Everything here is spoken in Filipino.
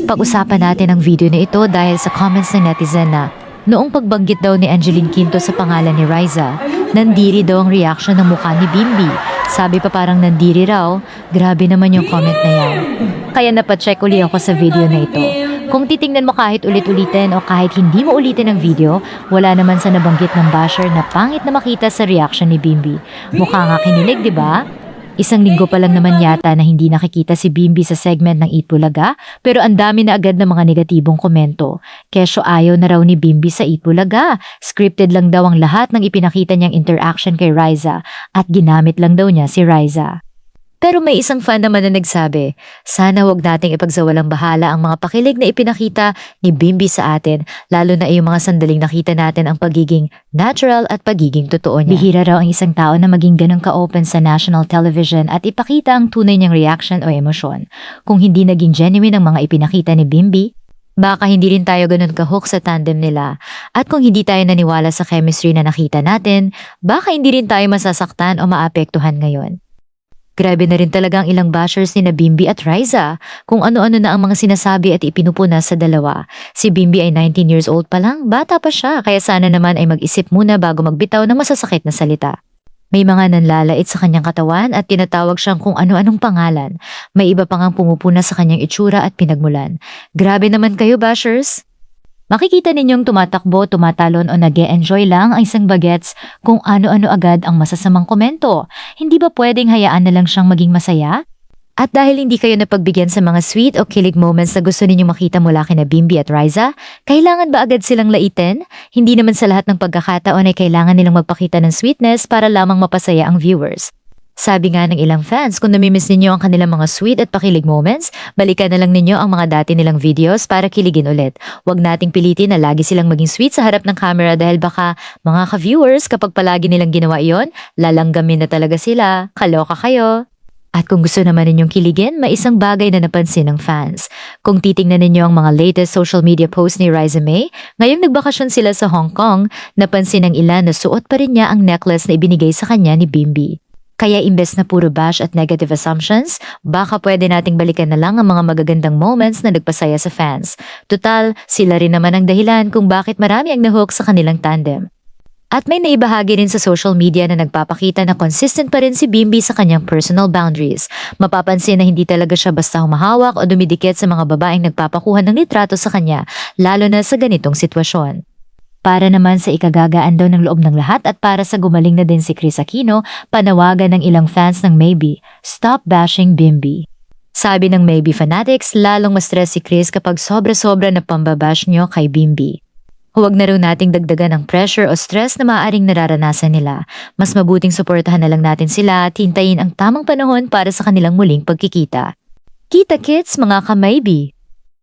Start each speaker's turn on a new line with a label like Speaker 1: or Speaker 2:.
Speaker 1: Pag-usapan natin ang video na ito dahil sa comments ng netizen na noong pagbanggit daw ni Angeline Quinto sa pangalan ni Riza, nandiri daw ang reaction ng mukha ni Bimbi. Sabi pa parang nandiri raw, grabe naman yung comment na yan. Kaya napacheck uli ako sa video na ito. Kung titingnan mo kahit ulit-ulitin o kahit hindi mo ulitin ang video, wala naman sa nabanggit ng basher na pangit na makita sa reaction ni Bimbi. Mukha nga kinilig, di ba? Isang linggo pa lang naman yata na hindi nakikita si Bimbi sa segment ng Eat Bulaga, pero ang dami na agad ng mga negatibong komento. Kesyo ayaw na raw ni Bimbi sa Eat Bulaga. Scripted lang daw ang lahat ng ipinakita niyang interaction kay Riza at ginamit lang daw niya si Riza. Pero may isang fan naman na nagsabi, sana wag nating ipagsawalang bahala ang mga pakilig na ipinakita ni Bimbi sa atin, lalo na yung mga sandaling nakita natin ang pagiging natural at pagiging totoo niya. Bihira raw ang isang tao na maging ganun ka-open sa national television at ipakita ang tunay niyang reaction o emosyon. Kung hindi naging genuine ang mga ipinakita ni Bimbi, baka hindi rin tayo ganun ka-hook sa tandem nila. At kung hindi tayo naniwala sa chemistry na nakita natin, baka hindi rin tayo masasaktan o maapektuhan ngayon. Grabe na rin talaga ang ilang bashers ni na Bimbi at Riza, kung ano-ano na ang mga sinasabi at ipinupuna sa dalawa. Si Bimbi ay 19 years old pa lang, bata pa siya, kaya sana naman ay mag-isip muna bago magbitaw ng masasakit na salita. May mga nanlalait sa kanyang katawan at tinatawag siyang kung ano-anong pangalan. May iba pang ang pumupuna sa kanyang itsura at pinagmulan. Grabe naman kayo, bashers! Makikita ninyong tumatakbo, tumatalon o nag-e-enjoy lang ang isang bagets kung ano-ano agad ang masasamang komento. Hindi ba pwedeng hayaan na lang siyang maging masaya? At dahil hindi kayo napagbigyan sa mga sweet o kilig moments na gusto ninyong makita mula kina Bimbi at Riza, kailangan ba agad silang laitin? Hindi naman sa lahat ng pagkakataon ay kailangan nilang magpakita ng sweetness para lamang mapasaya ang viewers. Sabi nga ng ilang fans, kung namimiss ninyo ang kanilang mga sweet at pakilig moments, balikan na lang ninyo ang mga dati nilang videos para kiligin ulit. Huwag nating pilitin na lagi silang maging sweet sa harap ng camera dahil baka mga ka-viewers kapag palagi nilang ginawa iyon, lalanggamin na talaga sila. Kaloka kayo! At kung gusto naman ninyong kiligin, may isang bagay na napansin ng fans. Kung titingnan ninyo ang mga latest social media posts ni Riza May, ngayong nagbakasyon sila sa Hong Kong, napansin ng ilan na suot pa rin niya ang necklace na ibinigay sa kanya ni Bimbi. Kaya imbes na puro bash at negative assumptions, baka pwede nating balikan na lang ang mga magagandang moments na nagpasaya sa fans. Tutal, sila rin naman ang dahilan kung bakit marami ang nahook sa kanilang tandem. At may naibahagi rin sa social media na nagpapakita na consistent pa rin si Bimbi sa kanyang personal boundaries. Mapapansin na hindi talaga siya basta humahawak o dumidikit sa mga babaeng nagpapakuha ng litrato sa kanya, lalo na sa ganitong sitwasyon. Para naman sa ikagagaan daw ng loob ng lahat at para sa gumaling na din si Kris Aquino, panawagan ng ilang fans ng Maybe, stop bashing Bimbi. Sabi ng Maybe fanatics, lalong ma-stress si Kris kapag sobra-sobra na pambabash nyo kay Bimbi. Huwag na rin nating dagdagan ang pressure o stress na maaaring nararanasan nila. Mas mabuting suportahan na lang natin sila at hintayin ang tamang panahon para sa kanilang muling pagkikita. Kita kits mga ka-Maybe!